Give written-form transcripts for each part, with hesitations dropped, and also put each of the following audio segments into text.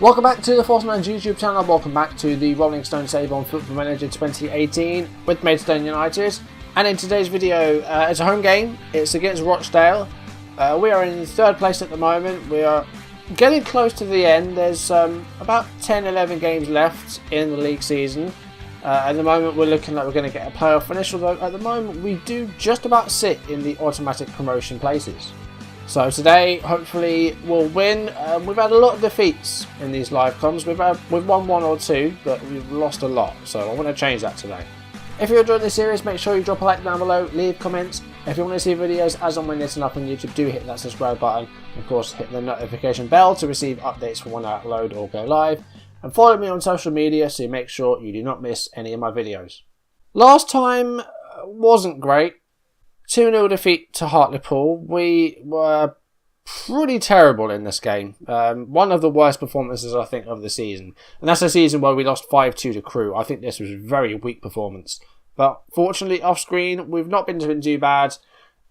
Welcome back to the Force Man's YouTube channel. Welcome back to the Rolling Stone save on Football Manager 2018 with Maidstone United. And in today's video, it's a home game. It's against Rochdale. We are in third place at the moment. We are getting close to the end. There's about 10-11 games left in the league season. At the moment, we're looking like we're going to get a playoff finish. Although at the moment, we do just about sit in the automatic promotion places. So today, hopefully, we'll win. We've had a lot of defeats in these live comms. We've won one or two, but we've lost a lot. So I want to change that today. If you're enjoying this series, make sure you drop a like down below, leave comments. If you want to see videos as and when they're up on YouTube, do hit that subscribe button. Of course, hit the notification bell to receive updates for when I upload or go live. And follow me on social media so you make sure you do not miss any of my videos. Last time wasn't great. 2-0 defeat to Hartlepool. We were pretty terrible in this game. One of the worst performances, I think, of the season. And that's a season where we lost 5-2 to Crewe. I think this was a very weak performance. But fortunately, off screen, we've not been doing too bad.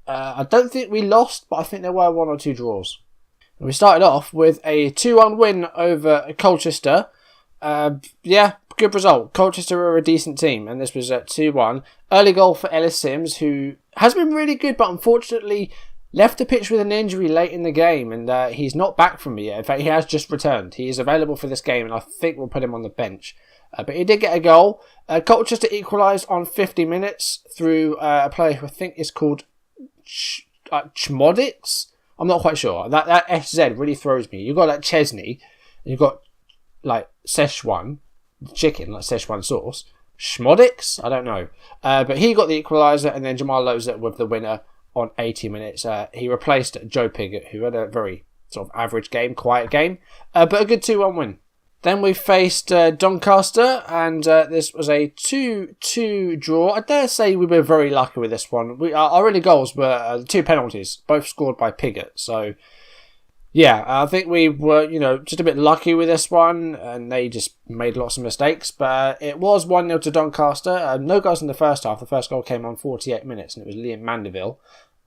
I don't think we lost, but I think there were 1 or 2 draws. And we started off with a 2-1 win over Colchester. Good result. Colchester were a decent team, and this was at 2-1. Early goal for Ellis Sims, who has been really good, but unfortunately left the pitch with an injury late in the game, and he's not back from it yet. In fact, he has just returned. He is available for this game, and I think we'll put him on the bench. But he did get a goal. Colchester equalised on 50 minutes through a player who I think is called Chmodix. I'm not quite sure. That SZ really throws me. You've got like Chesney, and you've got like Szechuan chicken, like Szechuan sauce. Schmodix? I don't know. But he got the equaliser, and then Jamal Lozert with the winner on 80 minutes. He replaced Joe Pigott, who had a very sort of average game, quiet game, but a good 2-1 win. Then we faced Doncaster, and this was a 2-2 draw. I dare say we were very lucky with this one. Our only goals were 2 penalties, both scored by Pigott. So yeah, I think we were, just a bit lucky with this one, and they just made lots of mistakes. But it was 1-0 to Doncaster. No goals in the first half. The first goal came on 48 minutes, and it was Liam Mandeville.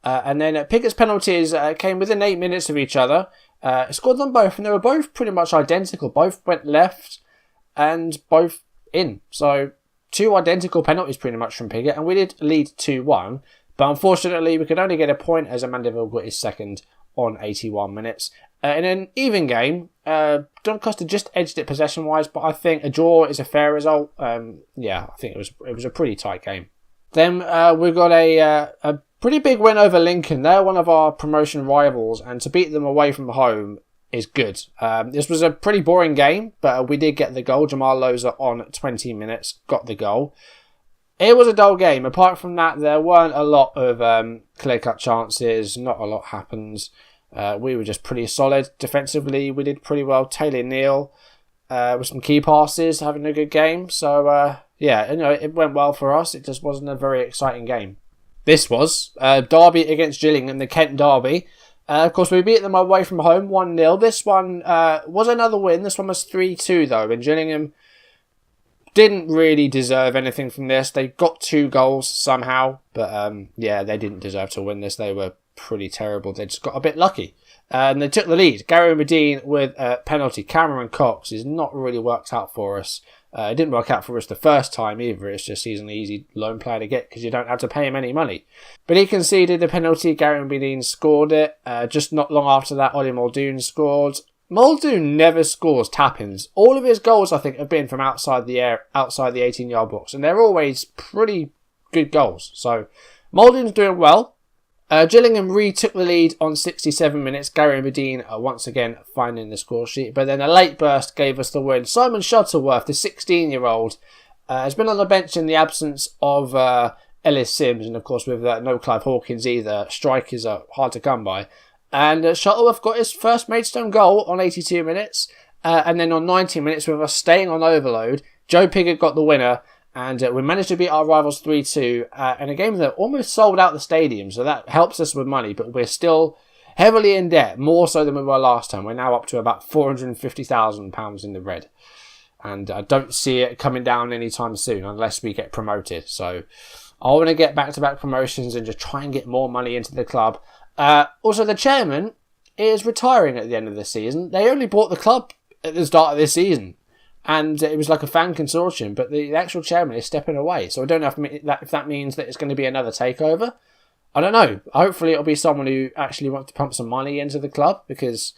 And then Pigott's penalties came within 8 minutes of each other. Scored them both, and they were both pretty much identical. Both went left, and both in. So 2 identical penalties pretty much from Pigott, and we did lead 2-1. But unfortunately, we could only get a point as Mandeville got his second on 81 minutes. In an even game, Doncaster just edged it possession-wise, but I think a draw is a fair result. I think it was a pretty tight game. Then we got a pretty big win over Lincoln. They're one of our promotion rivals, and to beat them away from home is good. This was a pretty boring game, but we did get the goal. Jamal Lozert on 20 minutes got the goal. It was a dull game. Apart from that, there weren't a lot of clear-cut chances. Not a lot happened. We were just pretty solid. Defensively, we did pretty well. Taylor Neal with some key passes, having a good game. So, it went well for us. It just wasn't a very exciting game. This was Derby against Gillingham, the Kent Derby. Of course, we beat them away from home, 1-0. This one was another win. This one was 3-2, though, and Gillingham didn't really deserve anything from this. They got 2 goals somehow, but they didn't deserve to win this. They were pretty terrible. They just got a bit lucky. And they took the lead. Gary Medine with a penalty. Cameron Cox has not really worked out for us. It didn't work out for us the first time either. It's just he's an easy loan player to get because you don't have to pay him any money. But he conceded the penalty. Gary Medine scored it. Just not long after that, Ollie Muldoon scored. Muldoon never scores tap-ins. All of his goals, I think, have been from outside the 18-yard box, and they're always pretty good goals. So Muldoon's doing well. Gillingham retook the lead on 67 minutes. Gary Medine once again finding the score sheet, but then a late burst gave us the win. Simon Shuttleworth, the 16-year-old, has been on the bench in the absence of Ellis Sims, and of course with no Clive Hawkins either. Strikers are hard to come by. And Shuttleworth got his first Maidstone goal on 82 minutes. And then on 90 minutes, with us staying on overload, Joe Pigott got the winner. And we managed to beat our rivals 3-2 in a game that almost sold out the stadium. So that helps us with money. But we're still heavily in debt, more so than we were last time. We're now up to about £450,000 in the red. And I don't see it coming down anytime soon unless we get promoted. So I want to get back-to-back promotions and just try and get more money into the club. Also, the chairman is retiring at the end of the season. They only bought the club at the start of this season. And it was like a fan consortium, but the actual chairman is stepping away. So I don't know if that means that it's going to be another takeover. I don't know. Hopefully it'll be someone who actually wants to pump some money into the club, because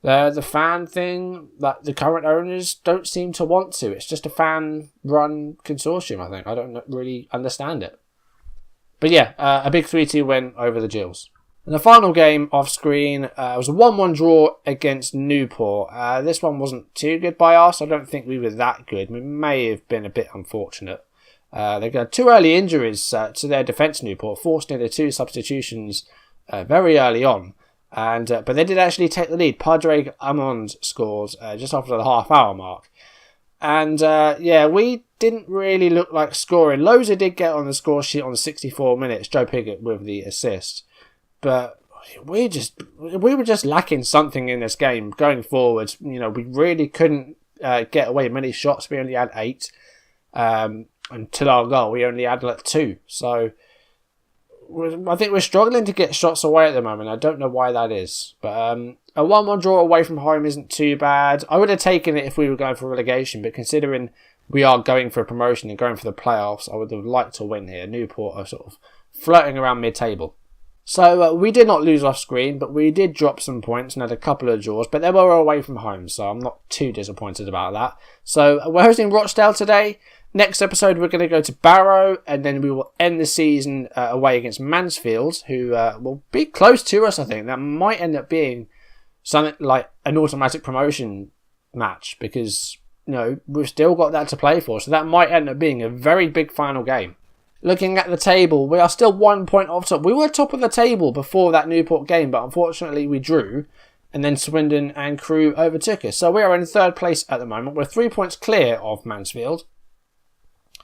the fan thing that the current owners don't seem to want to. It's just a fan-run consortium, I think. I don't really understand it. But yeah, a big 3-2 win over the Gills. And the final game off screen was a 1-1 draw against Newport. This one wasn't too good by us. I don't think we were that good. We may have been a bit unfortunate. They got 2 early injuries to their defence, Newport, forced into 2 substitutions very early on. But they did actually take the lead. Padraig Amond scores just after the half-hour mark. And we didn't really look like scoring. Loza did get on the score sheet on 64 minutes. Joe Piggott with the assist. But we were just lacking something in this game going forward. We really couldn't get away many shots. We only had 8. Until our goal, we only had 2. So I think we're struggling to get shots away at the moment. I don't know why that is. But a 1-1 draw away from home isn't too bad. I would have taken it if we were going for relegation. But considering we are going for a promotion and going for the playoffs, I would have liked to win here. Newport are sort of flirting around mid-table. So we did not lose off screen, but we did drop some points and had a couple of draws, but they were away from home, so I'm not too disappointed about that. So we're hosting Rochdale today. Next episode, we're going to go to Barrow, and then we will end the season away against Mansfield, who will be close to us, I think. That might end up being something like an automatic promotion match, because we've still got that to play for, so that might end up being a very big final game. Looking at the table, we are still 1 point off top. We were top of the table before that Newport game, but unfortunately we drew, and then Swindon and Crewe overtook us. So we are in 3rd place at the moment. We're 3 points clear of Mansfield.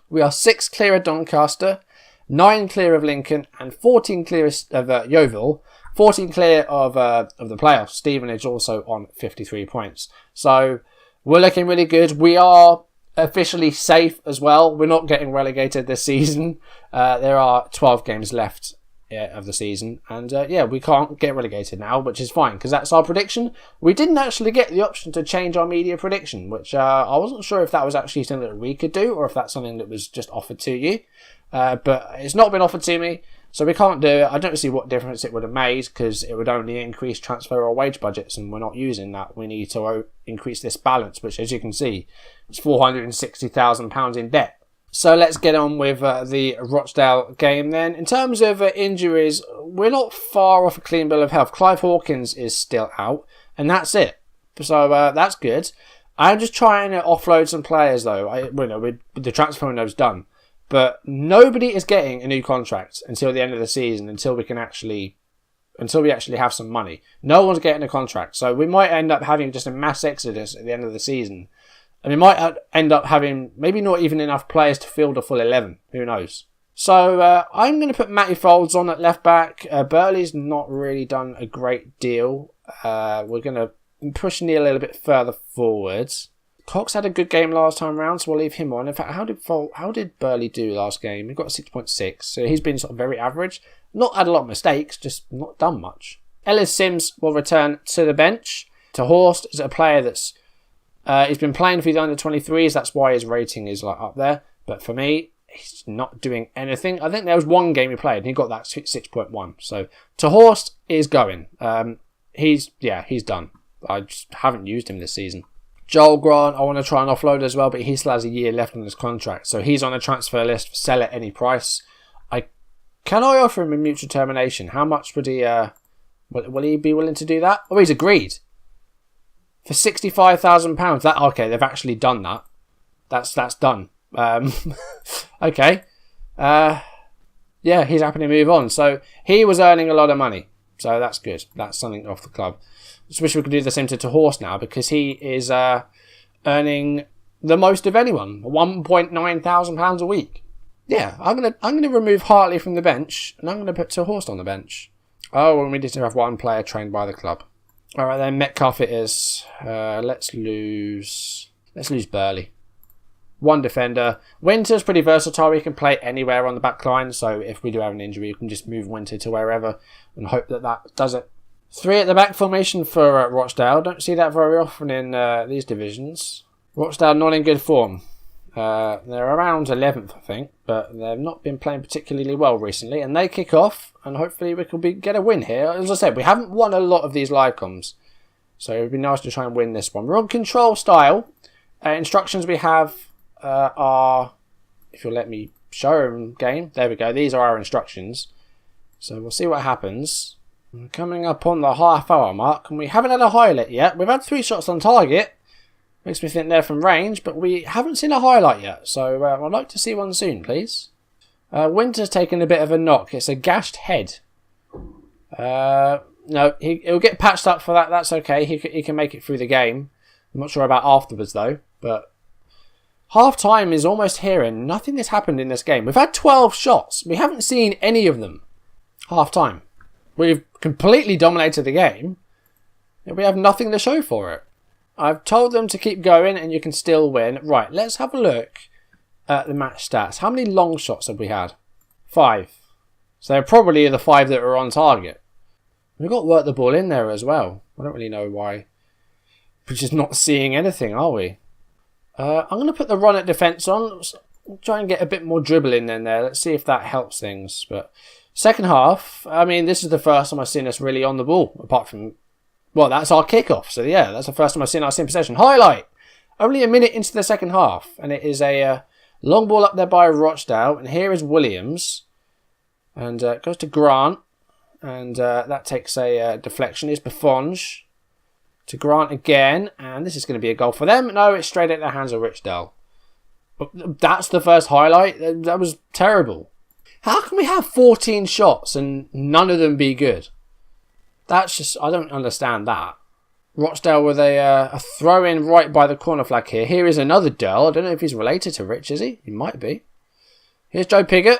We are 6 clear of Doncaster, 9 clear of Lincoln, and 14 clear of Yeovil. 14 clear of the playoffs. Stevenage also on 53 points. So we're looking really good. We are officially safe as well. We're not getting relegated this season. There are 12 games left of the season, and we can't get relegated now, which is fine because that's our prediction. We didn't actually get the option to change our media prediction, which I wasn't sure if that was actually something that we could do or if that's something that was just offered to you, but it's not been offered to me, so we can't do it. I don't see what difference it would have made, because it would only increase transfer or wage budgets, and we're not using that. We need to increase this balance, which, as you can see, is £460,000 in debt. So let's get on with the Rochdale game then. In terms of injuries, we're not far off a clean bill of health. Clive Hawkins is still out, and that's it. So that's good. I'm just trying to offload some players, though. The transfer window's done. But nobody is getting a new contract until the end of the season, until we actually have some money. No one's getting a contract. So we might end up having just a mass exodus at the end of the season. And we might end up having maybe not even enough players to field a full 11. Who knows? So I'm going to put Matty Folds on at left back. Burley's not really done a great deal. We're going to push Neil a little bit further forwards. Cox had a good game last time round, so we'll leave him on. In fact, how did Burley do last game? He got a 6.6, so he's been sort of very average. Not had a lot of mistakes, just not done much. Ellis Sims will return to the bench. To Horst is a player that's he's been playing for the under-23s. That's why his rating is up there. But for me, he's not doing anything. I think there was one game he played and he got that 6.1. So To Horst is going. He's done. I just haven't used him this season. Joel Grant, I want to try and offload as well, but he still has a year left on his contract. So he's on a transfer list, sell at any price. Can I offer him a mutual termination? How much would he... will he be willing to do that? Oh, he's agreed. For £65,000. Okay, they've actually done that. That's done. Okay. He's happy to move on. So he was earning a lot of money. So that's good. That's something off the club. Just wish we could do the same to Horst now, because he is earning the most of anyone, £1,900 a week. Yeah, I'm gonna remove Hartley from the bench, and I'm gonna put To Horst on the bench. Oh, and we need to have one player trained by the club. All right, then Metcalf it is. Let's lose Burley. One defender. Winter's pretty versatile. He can play anywhere on the back line. So if we do have an injury, you can just move Winter to wherever and hope that does it. 3 at the back formation for Rochdale. Don't see that very often in these divisions. Rochdale not in good form. They're around 11th, I think, but they've not been playing particularly well recently. And they kick off, and hopefully we can get a win here. As I said, we haven't won a lot of these live comms, so it would be nice to try and win this one. We're on control style. Instructions we have are, if you'll let me show them, game. There we go. These are our instructions. So we'll see what happens. We're coming up on the half-hour mark, and we haven't had a highlight yet. We've had 3 shots on target. Makes me think they're from range, but we haven't seen a highlight yet. So I'd like to see one soon, please. Winter's taken a bit of a knock. It's a gashed head. No, he'll get patched up for that. That's okay. He can make it through the game. I'm not sure about afterwards, though. But half-time is almost here, and nothing has happened in this game. We've had 12 shots. We haven't seen any of them. Half-time. We've completely dominated the game. And we have nothing to show for it. I've told them to keep going, and you can still win. Right, let's have a look at the match stats. How many long shots have we had? 5. So they're probably the 5 that are on target. We've got to work the ball in there as well. I don't really know why. We're just not seeing anything, are we? I'm going to put the run at defence on. Try and get a bit more dribbling in there. Let's see if that helps things. But second half, I mean, this is the first time I've seen us really on the ball. Apart from, well, that's our kickoff. So yeah, that's the first time I've seen us in possession. Highlight! Only a minute into the second half. And it is a long ball up there by Rochdale. And here is Williams. And it goes to Grant. And that takes a deflection. Here's Buffonge. To Grant again, and this is going to be a goal for them. No, it's straight at the hands of Rochdale. That's the first highlight. That was terrible. How can we have 14 shots and none of them be good? That's just, I don't understand that. Rochdale with a throw in right by the corner flag here. Here is another Durl. I don't know if he's related to Rich, is he? He might be. Here's Joe Pigott.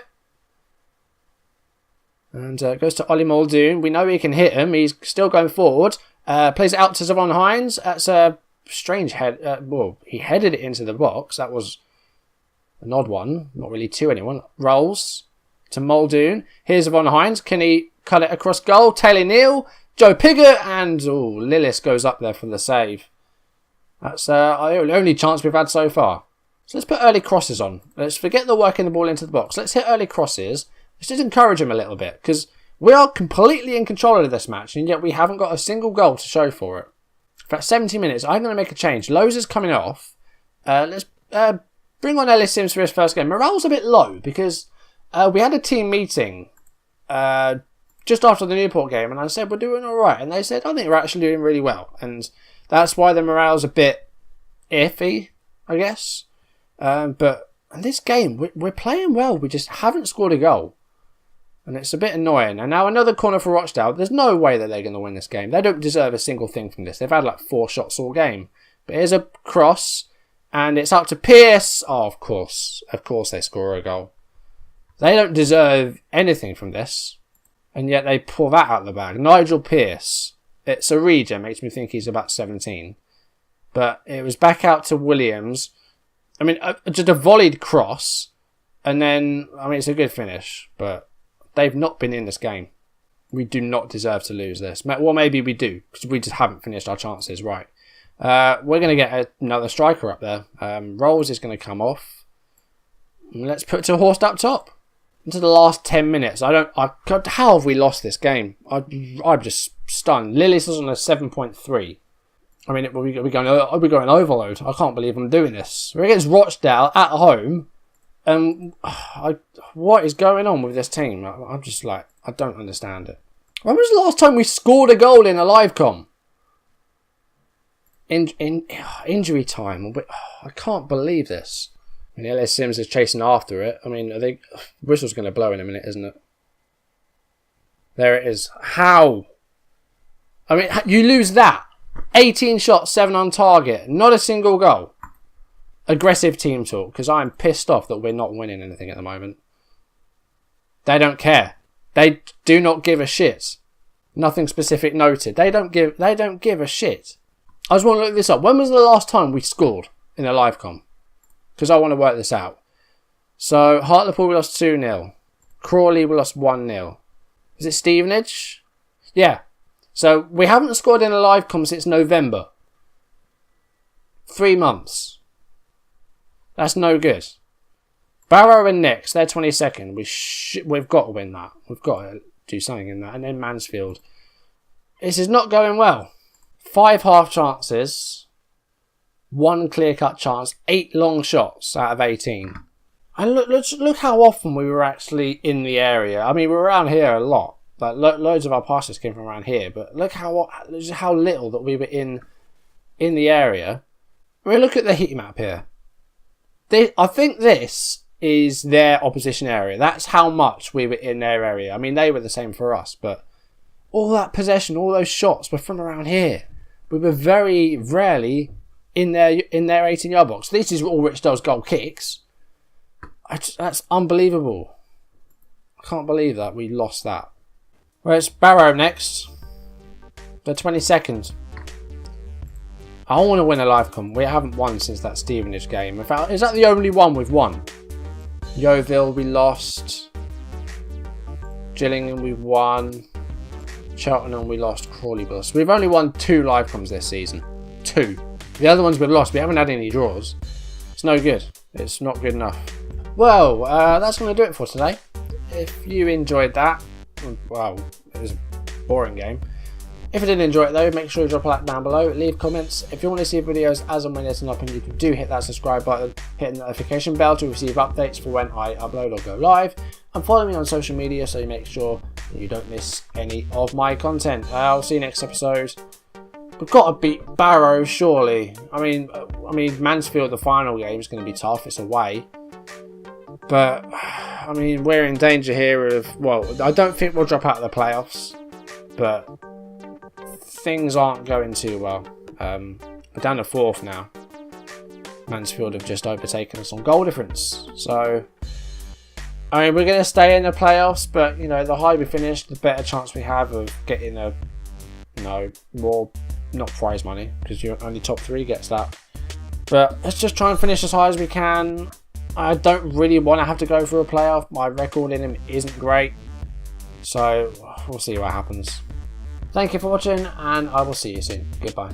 And goes to Ollie Muldoon. We know he can hit him. He's still going forward. Plays it out to Zavon Hines. That's a strange head. Well, he headed it into the box. That was an odd one. Not really to anyone. Rolls to Muldoon. Here's Zavon Hines. Can he cut it across goal? Taylor Neal. Joe Pigott. And Lillis goes up there for the save. That's the only chance we've had so far. So let's put early crosses on. Let's forget the working the ball into the box. Let's hit early crosses. Let's just encourage him a little bit. Because we are completely in control of this match, and yet we haven't got a single goal to show for it. For about 70 minutes, I'm going to make a change. Lowe's is coming off. Let's bring on Ellis Sims for his first game. Morale's a bit low because we had a team meeting just after the Newport game, and I said, we're doing all right. And they said, I think we're actually doing really well. And that's why the morale's a bit iffy, I guess. But in this game, we're playing well. We just haven't scored a goal. And it's a bit annoying. And now another corner for Rochdale. There's no way that they're going to win this game. They don't deserve a single thing from this. They've had like 4 shots all game. But here's a cross. And it's up to Pearce. Oh, of course. Of course they score a goal. They don't deserve anything from this. And yet they pull that out of the bag. Nigel Pearce. It's a regen. Makes me think he's about 17. But it was back out to Williams. I mean, just a volleyed cross. And then, I mean, it's a good finish. But they've not been in this game. We do not deserve to lose this. Well, maybe we do, because we just haven't finished our chances right. We're going to get another striker up there. Rolls is going to come off. Let's put to Horst up top. Into the last 10 minutes. How have we lost this game? I'm just stunned. Lillis is on a 7.3. I mean, we're going overload. I can't believe I'm doing this. We're against Rochdale at home. What is going on with this team? I'm just like, I don't understand it. When was the last time we scored a goal in a live com? In injury time. I can't believe this. And Ellis Sims is chasing after it. I mean, I think whistle's going to blow in a minute, isn't it? There it is. How? I mean, you lose that. 18 shots, 7 on target. Not a single goal. Aggressive team talk, because I'm pissed off that we're not winning anything at the moment. They don't care. They do not give a shit. Nothing specific noted. They don't give a shit. I just want to look this up. When was the last time we scored in a live com? Because I want to work this out. So Hartlepool we lost 2-0. Crawley we lost 1-0. Is it Stevenage? Yeah. So we haven't scored in a live com since November. 3 months. That's no good. Barrow and next, they're 22nd. We've got to win that. We've got to do something in that. And then Mansfield. This is not going well. 5 half chances. 1 clear-cut chance. 8 long shots out of 18. And look how often we were actually in the area. I mean, we're around here a lot. Like loads of our passes came from around here. But look how little that we were in the area. I mean, look at the heat map here. I think this is their opposition area. That's how much we were in their area. I mean, they were the same for us, but all that possession, all those shots were from around here. We were very rarely in their 18-yard box. This is all Rochdale's goal kicks. That's unbelievable. I can't believe that we lost that. Well, it's Barrow next. The 22nd. I want to win a live com. We haven't won since that Stevenage game. In fact, is that the only one we've won? Yeovil we lost. Gillingham we won. Cheltenham we lost. Crawley we lost. We've only won 2 live coms this season. 2. The other ones we've lost. We haven't had any draws. It's no good. It's not good enough. Well, that's going to do it for today. If you enjoyed that, well, it was a boring game. If you did enjoy it though, make sure you drop a like down below, leave comments. If you want to see videos as and when they turn up, and you do hit that subscribe button, hit the notification bell to receive updates for when I upload or go live, and follow me on social media so you make sure you don't miss any of my content. I'll see you next episode. We've got to beat Barrow, surely. I mean Mansfield, the final game is going to be tough. It's away, but I mean we're in danger here of. Well, I don't think we'll drop out of the playoffs, but things aren't going too well. We're down to 4th now. Mansfield have just overtaken us on goal difference. So, I mean, we're going to stay in the playoffs, but, you know, the higher we finish, the better chance we have of getting a, you know, more, not prize money, because only top 3 gets that. But let's just try and finish as high as we can. I don't really want to have to go for a playoff. My record in them isn't great. So, we'll see what happens. Thank you for watching, and I will see you soon. Goodbye.